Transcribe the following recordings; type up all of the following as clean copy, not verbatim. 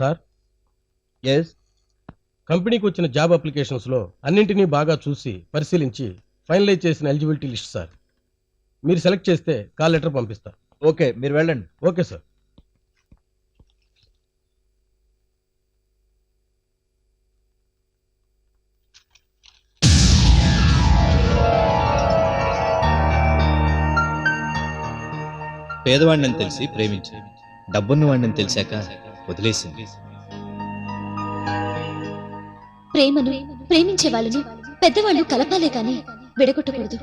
Sir, yes. కంపెనీకి వచ్చిన job అప్లికేషన్స్లో అన్నింటినీ బాగా చూసి పరిశీలించి ఫైనలైజ్ చేసిన ఎలిజిబిలిటీ లిస్ట్ సార్. మీరు సెలెక్ట్ చేస్తే కాల్ లెటర్ పంపిస్తా. ఓకే, మీరు వెళ్ళండి. Okay sir. పేదవాడిని తెలిసి ప్రేమించి డబ్బున్న వాడిని తెలిసాక వదిలేసింది. ప్రేమను ప్రేమించే వాళ్ళని పెద్దవాళ్ళు కలపాలే కాని విడగొట్టకూడదు.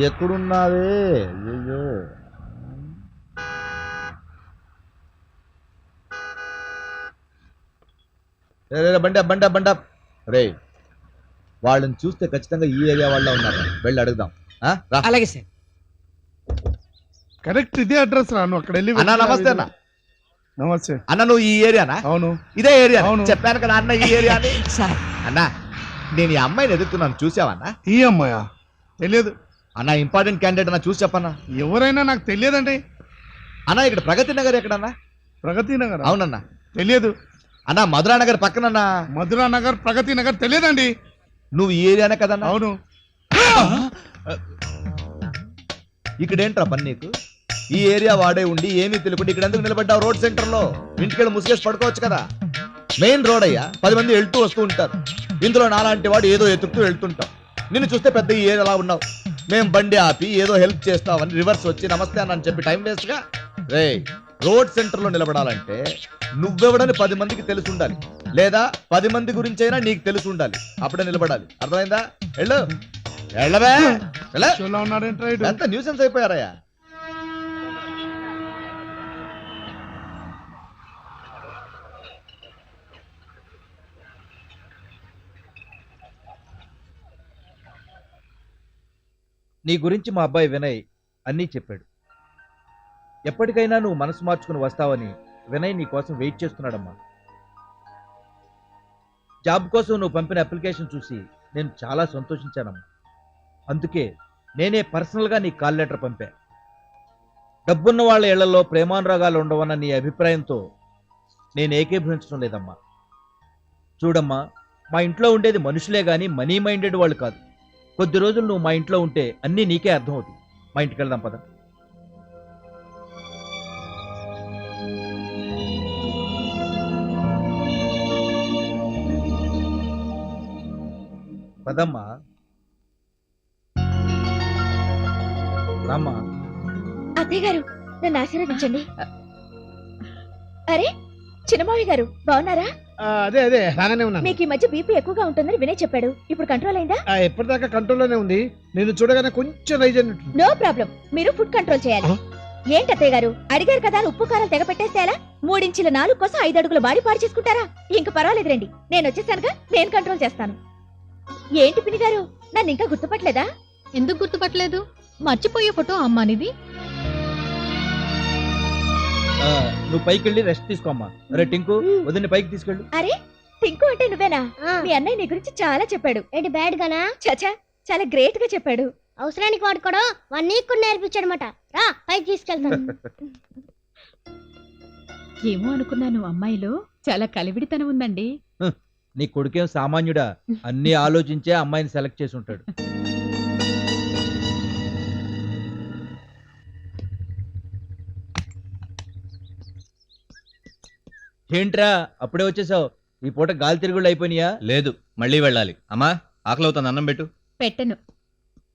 ఎక్కడున్నావే? అయ్యో, బండి బండి బండి రే, వాళ్ళని చూస్తే ఖచ్చితంగా ఈ ఏరియా వాళ్ళ ఉన్నారు. వెళ్ళి అడుగుదాం. అలాగే సార్. కరెక్ట్ ఇదే అడ్రస్ రా. నువ్వు అక్కడ వెళ్ళి అన్న నమస్తే. అన్న నమస్తే. అన్న నువ్వు ఈ ఏరియానా? అవును, ఇదే ఏరియా. అవును. చెప్పాను కదా అన్న ఈ ఏరియా అని. సార్ అన్న నేను ఈ అమ్మాయిని ఎదుగుతున్నాను, చూసావన్నా? ఈ అమ్మాయా? తెలియదు అన్న. ఇంపార్టెంట్ క్యాండిడేట్ అన్న, చూసి చెప్పన్నా. ఎవరైనా నాకు తెలియదండి. అన్న ఇక్కడ ప్రగతి నగర్ ఎక్కడన్నా? ప్రగతి నగర్? అవునన్నా. తెలియదు అన్న మధురా నగర్ పక్కనన్నా. మధురా నగర్, ప్రగతి నగర్ తెలియదండి. నువ్వు ఈ ఏరియానే కదన్నా? అవును. ఇక్కడేంట్రా పని నీకు? ఈ ఏరియా వాడే ఉండి ఏమీ తెలియకుండా ఇక్కడ ఎందుకు నిలబడ్డావు? రోడ్ సెంటర్ లో ఇంటికెళ్ళి ముసుగేసి పడుకోవచ్చు కదా. మెయిన్ రోడ్ అయ్యా, 10 మంది వెళ్తూ వస్తూ ఉంటారు. ఇందులో నాలాంటి వాడు ఏదో ఎత్తుకుతూ వెళ్తుంటాం. నిన్ను చూస్తే పెద్ద ఈ ఏరియా ఉన్నావు. మేము బండి ఆపి ఏదో హెల్ప్ చేస్తామని రివర్స్ వచ్చి నమస్తే అని చెప్పి టైం వేస్ట్ గా. రే, రోడ్ సెంటర్ లో నిలబడాలంటే నువ్వెవడని 10 మందికి తెలిసి ఉండాలి, లేదా 10 మంది గురించైనా నీకు తెలిసి ఉండాలి. అప్పుడే నిలబడాలి. అర్థమైందా? వెళ్ళు, వెళ్ళవే. ఎంత న్యూసెన్స్ అయిపోయారయ్యా. నీ గురించి మా అబ్బాయి వినయ్ అన్నీ చెప్పాడు. ఎప్పటికైనా నువ్వు మనసు మార్చుకుని వస్తావని వినయ్ నీ కోసం వెయిట్ చేస్తున్నాడమ్మా. జాబ్ కోసం నువ్వు పంపిన అప్లికేషన్ చూసి నేను చాలా సంతోషించానమ్మా. అందుకే నేనే పర్సనల్గా నీ కాల్ లెటర్ పంపా. డబ్బున్న వాళ్ళ ఇళ్లలో ప్రేమానురాగాలు ఉండవన్న నీ అభిప్రాయంతో నేను ఏకీభవించడం లేదమ్మా. చూడమ్మా, మా ఇంట్లో ఉండేది మనుషులే గాని మనీ మైండెడ్ వాళ్ళు కాదు. కొద్ది రోజులు నువ్వు మా ఇంట్లో ఉంటే అన్నీ నీకే అర్థం అవుతుంది. మా ఇంటికి వెళ్దాం పద. పదమ్మా, రామ్మా. అత్తయ్య గారు, నన్ను ఆశీర్వదించండి. అరే చిన్నమావి గారు, బాగున్నారా? అదే రాగానే ఉన్నాను. మీకు ఈ మధ్య బీపీ ఎక్కువగా ఉంటుందని వినయ్ చెప్పాడు. ఇప్పుడు కంట్రోల్ అయిందా? ఎప్పటిదాకా కంట్రోల్లోనే ఉంది. నేను చూడగానే కొంచెం రైజ్ అయినట్టు. No problem. మీరు ఫుడ్ కంట్రోల్ చేయాలి. ఏంటి అత్తయ్య గారు, అడిగారు కదా అని ఉప్పు కారాలు తెగ పెట్టేస్తేలా? 3 ఇంచుల 4 కోసం 5 అడుగుల బాడీ పాడు చేసుకుంటారా? ఇంక పర్వాలేదు రండి, నేను వచ్చేసానుగా, నేను కంట్రోల్ చేస్తాను. ఏంటి పిన్ని గారు, నన్ను ఇంకా గుర్తుపట్టలేదా? ఎందుకు గుర్తుపట్టలేదు? మర్చిపోయే ఫోటో అమ్మానిది. నువ్వు పైకి వెళ్ళి రెస్ట్ తీసుకోమ్మా. అరే టింకు, వదిన పైకి తీసుకెళ్ళు. అరే టింకు అంటే నువ్వేనా? మీ అన్నయ్య నీ గురించి చాలా చెప్పాడు. ఏంటి బ్యాడ్ గానా? చచా, చాలా గ్రేట్ గా చెప్పాడు. అవసరానికి వాడుకోవడం నీకు నేర్పించాడనమాట. రా పైకి తీసుకెళ్తాను. ఏమో అనుకున్నాను, అమ్మాయిలో చాలా కలివిడితనం ఉందండి. నీ కొడుకేం సామాన్యుడా? అన్ని ఆలోచించే అమ్మాయిని సెలెక్ట్ చేసి ఉంటాడు. ఏంట్రా అప్పుడే వచ్చేసావు? ఈ పూట గాలి తిరుగుళ్ళు అయిపోయినాయా? లేదు, మళ్ళీ వెళ్ళాలి. అమ్మా, ఆకలి అవుతాను, అన్నం పెట్టు. పెట్టను.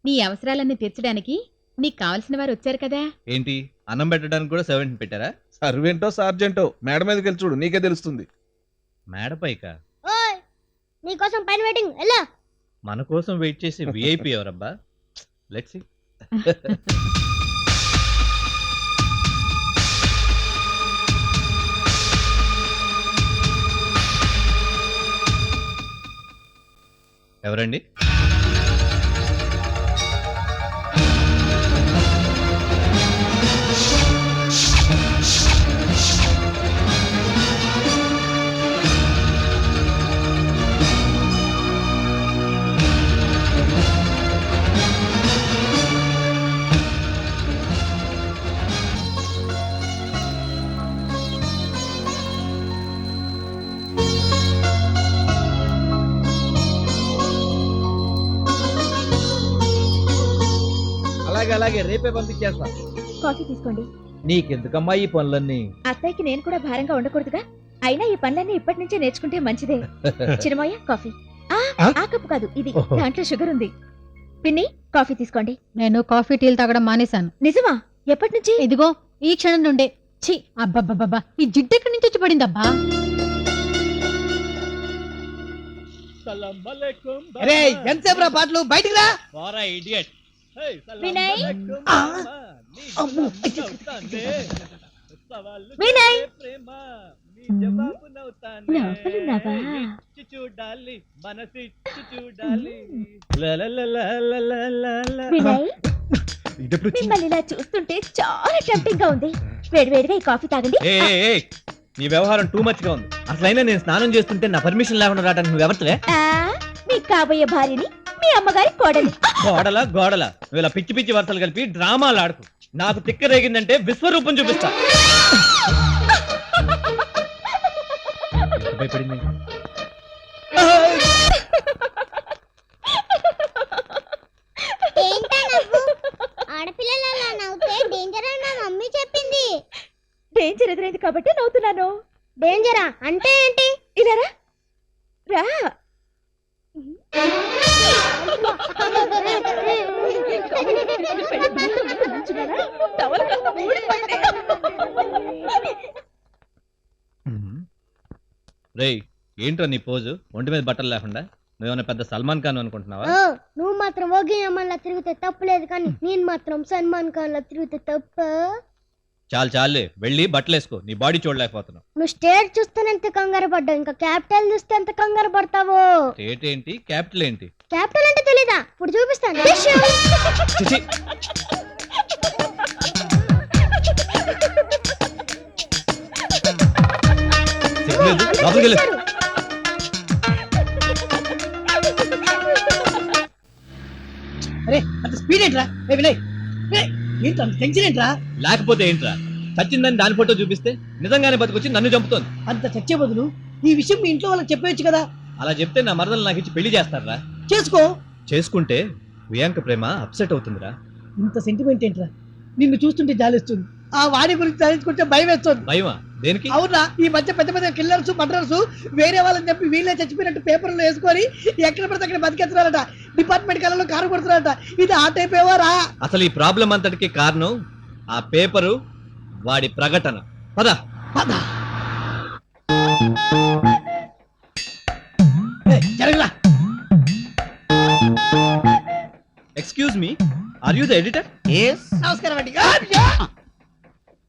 నీ అవసరాలన్నీ తీర్చడానికి నీకు కావలసిన వారు వచ్చారు కదా. ఏంటి, అన్నం పెట్టడానికి కూడా సర్వెంట్ పెట్టారా? సర్వెంటో సార్జెంటో మేడ మీదకి వెళ్ళి చూడు, నీకే తెలుస్తుంది. మేడపైకా? ఓయ్, నీకోసం పైన వెయిటింగ్. ఎలా మన కోసం వెయిట్ చేసి విఐపి ఎవరబ్బా? Let's see. ఎవరండి? అలాగే అలాగే రేపే పంపించేస్తా. కాఫీ తీసుకోండి. నీకెందుకమ్మా ఈ పనులన్నీ? అత్తయ్యకి నేను కూడా భారంగా ఉండకూడదుగా. అయినా ఈ పనులన్నీ ఇప్పటి నుంచే నేర్చుకుంటే మంచిదే. చిన్నమయ్య కాఫీ. ఆ కప్పు కాదు ఇది, దాంట్లో షుగర్ ఉంది. పిన్ని కాఫీ తీసుకోండి. నేను కాఫీ టీలు తాగడం మానేశాను. నిజమా? ఎప్పటి నుంచి? ఇదిగో ఈ క్షణం నుండే. ఛీ, అబ్బబ్బబ్బబ్బా, ఈ జిడ్డు ఎక్కడి నుంచి వచ్చి పడిందబ్బా? ఎంతసేపు రా పాటలు, బయటికి రా. వినయ్, వినయ్, లోపలున్నావా? వినయ్, మిమ్మల్ని ఇలా చూస్తుంటే చాలా టెంప్టింగ్ గా ఉంది. వేడివేడిగా ఈ కాఫీ తాగండి. నీ వ్యవహారం టూ మచ్ గా ఉంది. అసలైనా నేను స్నానం చేస్తుంటే నా పర్మిషన్ లేకుండా రావడానికి నువ్వు ఎవరివే? మీ కాబోయే భార్యని, మీ అమ్మగారి కోడలి. గోడల నువ్వు ఇలా పిచ్చి పిచ్చి వరుసలు కలిపి డ్రామాలు ఆడుకు. నాకు తిక్క రేగిందంటే విశ్వరూపం చూపిస్తా. భయపడింది. ఏంటా నవ్వు? ఆడపిల్లలు అలా నవ్వుతే డేంజర్ అని మా మమ్మీ చెప్పింది. డేంజర్ ఎదురైంది కాబట్టి నవ్వుతున్నాను. డేంజరా అంటే ఏంటి? ఇలా రా. రా. రేయ్, ఏంట్రా నీ పోజు? ఒంటి మీద బట్టలు లేకుండా నువ్వేమైనా పెద్ద సల్మాన్ ఖాన్ అనుకుంటున్నావా? ఓ, నువ్వు మాత్రం ఓగి అమ్మలా తిరిగితే తప్పులేదు, కానీ నేను మాత్రం సల్మాన్ ఖాన్ లా తిరిగితే తప్ప. చాలే వెళ్ళి బట్టలు వేసుకో. నీ బాడీ చూడలేకపోతున్నావు. నువ్వు స్టేట్ చూస్తేనే ఎంత కంగారు పడ్డావు, ఇంకా క్యాపిటల్ చూస్తే ఎంత కంగారు పడతావో. స్టేట్ ఏంటి, క్యాపిటల్ ఏంటి? క్యాపిటల్ అంటే తెలీదా? ఇప్పుడు చూపిస్తాను. చిచి. సిగ్గులేదు, లోపలికి వెళ్ళు. అరే అంత స్పీడ్ ఏంట్రా? వినయ్, ఏంటి అంత టెన్షన్ ఏంట్రా? లేకపోతే ఏంట్రా, చచ్చిందని దాని ఫోటో చూపిస్తే నిజంగానే బతికొచ్చి నన్ను చంపుతోంది. అంత చచ్చే బదులు ఈ విషయం మీ ఇంట్లో వాళ్ళకి చెప్పేయచ్చు కదా. అలా చెప్తే నా మరదలు నాకు ఇచ్చి పెళ్లి చేస్తారా? చేసుకో. చేసుకుంటే ప్రియాంక ప్రేమ అప్సెట్ అవుతుందిరా. ఇంత సెంటిమెంట్ ఏంట్రా? నిన్ను చూస్తుంటే జాలిస్తుంది. ఆ వాడి గురించి తలుచుకుంటే భయం వేస్తుంది. భయమా? దేనికి? అవునా, ఈ మధ్య పెద్ద పెద్ద కిల్లర్స్ మర్డర్స్ వేరే వాళ్ళని చెప్పి వీళ్ళే చచ్చిపోయినట్టు పేపర్లో వేసుకొని ఎక్కడ పడితే అక్కడ బతికేస్తున్నారట. డిపార్ట్మెంట్ కళలో కారు కొడుతున్నారట. ఇది ఆ టైప్ ఏవారా? అసలు ఈ ప్రాబ్లం అంతటికి కారణం ఆ పేపరు, వాడి ప్రకటన. పద పద. జరగలా. Excuse me, are you the editor? నమస్కారం అండి.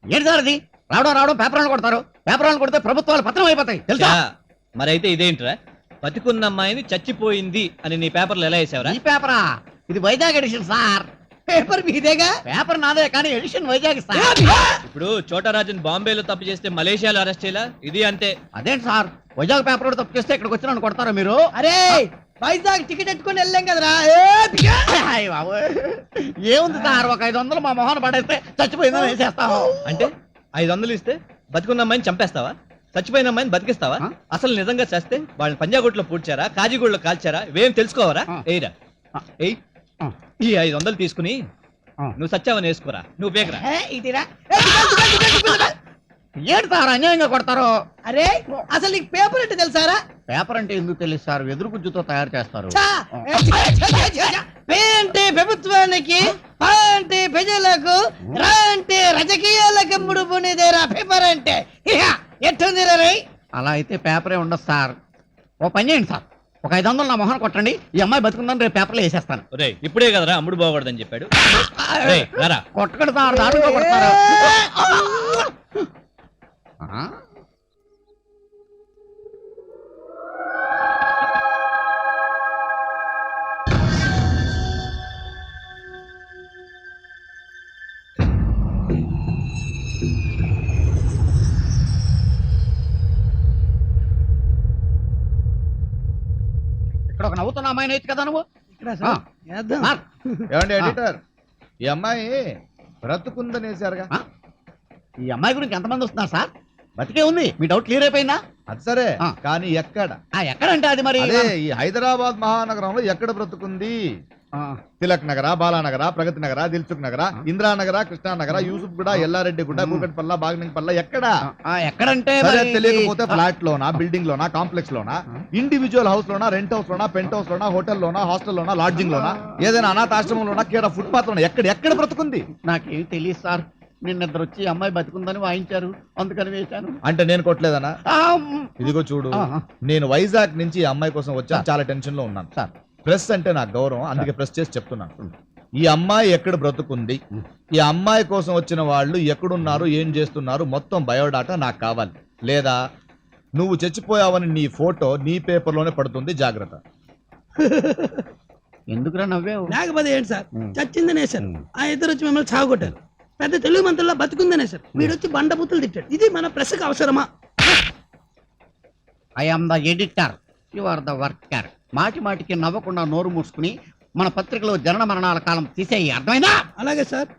ఏంటి సార్ అది? రావడం పేపర్లను కొడతారు. పేపర్లను కొడితే ప్రభుత్వాలు పత్రం అయిపోతాయి తెలుసా? మరైతే ఇదేంట్రా, బతికున్న అమ్మాయిని చచ్చిపోయింది అని నీ పేపర్లు ఎలా వేసావరా? ఈ పేపరా? ఇది వైజాగ్ ఎడిషన్ సార్. పేపర్ మీదేగా? పేపర్ నాదే కానీ ఎడిషన్ వైజాగ్ సార్. ఇప్పుడు చోటరాజన్ బాంబేలో తప్పు చేస్తే మలేషియాలో అరెస్ట్ చేయాలా? ఇది అంతే. అదేంటి సార్, వైజాగ్ పేపర్ తప్పు చేస్తే ఇక్కడికి వచ్చి నన్ను కొడతారా మీరు? అరే వైజాగ్ టికెట్ ఎట్టుకొని వెళ్ళాం కదరా. అయ్ బాబోయ్. ఏముంది సార్, ఒక 500 మా మొహాన్ని పడేస్తే చచ్చిపోయిందని వేసేస్తాము. అంటే 500 ఇస్తే బతికున్న అమ్మాయిని చంపేస్తావా? చచ్చిపోయిన అమ్మాయిని బతికిస్తావా? అసలు నిజంగా చేస్తే వాళ్ళని పంజాగుట్లో పూడ్చారా, కాజీగూడలో కాల్చారా, ఇవేం తెలుసుకోవరా? ఎయిరా ఎయ్. ఈ 500 తీసుకుని నువ్వు సచ్చావని వేసుకోరా, నువ్వు బేకరా. ఇదిరా. ఏంటి సార్ అన్యాయంగా కొడతారు? అరే అసలు నీకు పేపర్ అంటే తెలుసారా? పేపర్ అంటే ఎందుకు తెలుసు సార్? వెదురు గుజ్జుతో తయారు చేస్తారు. పే అంటే ప్రభుత్వానికి, పా అంటే ప్రజలకు, రా అంటే రాజకీయాలకు ముడుపునిదేరా పేపర్ అంటే. ఎట్టుంది రే? అలా అయితే పేపరే ఉండదు సార్. ఓ పని చేయండి సార్, ఒక 500 నా మొహన్ కొట్టండి. ఈ అమ్మాయి బతుకుందని రేపు పేపర్లో వేసేస్తాను. రేయ్, ఇప్పుడే కదరా అమ్ముడు బాగూడదని చెప్పాడు. రేయ్, రారా. కొట్టకడు సార్, దారుణంగా కొడతారు. ఇక్కడ ఒక నవ్వుతున్న అమ్మాయిని అయితే కదా నువ్వు. సార్, ఏమండి ఎడిటర్, ఈ అమ్మాయి బ్రతుకుందనేసారుగా. ఈ అమ్మాయి గురించి ఎంతమంది వస్తున్నారు సార్? బతికే ఉంది, మీ డౌట్ క్లియర్ అయిపోయిందా? అది సరే, కానీ ఎక్కడ? ఎక్కడంటే అది మరి అదే ఈ హైదరాబాద్ మహానగరంలో ఎక్కడ బ్రతుకుంది? తిలక్ నగర, బాలానగర, ప్రగతి నగర, దిల్సుఖ్ నగర, ఇందిరానగర, కృష్ణానగర, యూసుఫ్ గూడ, ఎల్లారెడ్డి గుడ్డ, కూకట్పల్ల, బాగ్నంపల్ల, ఎక్కడ ఎక్కడంటే సరే మరి తెలియకపోతే ఫ్లాట్ లోనా, బిల్డింగ్ లోనా, కాంప్లెక్స్ లోనా, ఇండివిజువల్ హౌస్ లోనా, రెంట్ హౌస్ లోనా, పెంట్ హౌస్ లోనా, హోటల్ లోనా, హాస్టల్ లోనా, లాడ్జింగ్ లోనా, ఏదైనా అనాథ ఆశ్రమంలోనా, కేర్ ఆఫ్ ఫుట్పాత్ లోనా, ఎక్కడ బ్రతుకుంది? నాకేం తెలియదు సార్. నిన్నద్దరు వచ్చి అమ్మాయి బతుకుందని వాయించారు, అందుకని వేశాను. అంటే నేను కొట్టలేదనా? ఆ, ఇదిగో చూడు, ఆ. నేను వైజాగ్ నుంచి ఈ అమ్మాయి కోసం వచ్చాను, చాలా టెన్షన్ లో ఉన్నాను. సార్ ప్రెస్ అంటే నాకు గౌరవం, అందుకే ప్రెస్ చేసి చెప్తున్నాను. ఈ అమ్మాయి ఎక్కడ బ్రతుకుంది, ఈ అమ్మాయి కోసం వచ్చిన వాళ్ళు ఎక్కడున్నారు, ఏం చేస్తున్నారు, మొత్తం బయోడాటా నాకు కావాలి. లేదా నువ్వు చచ్చిపోయావని నీ ఫోటో నీ పేపర్లోనే పడుతుంది, జాగ్రత్త. ఎందుకురా నవ్వేవు? లేకపోతే ఏంటి సార్, చచ్చిందనే సార్. ఆ ఇద్దరు వచ్చి మిమ్మల్ని చావగొట్టారు. పెద్ద తెలుగు మంత్రుల్లో బతుకుందనే సార్. వీడొచ్చి బండబూతులు తిట్టాడు. ఇది మన ప్రెస్కి అవసరమా? I am the editor, you are the worker. మాటి మాటికి నవ్వకుండా నోరు మూసుకుని మన పత్రికలో జనన మరణాల కాలం తీసేయి, అర్థమైందా? అలాగే సార్.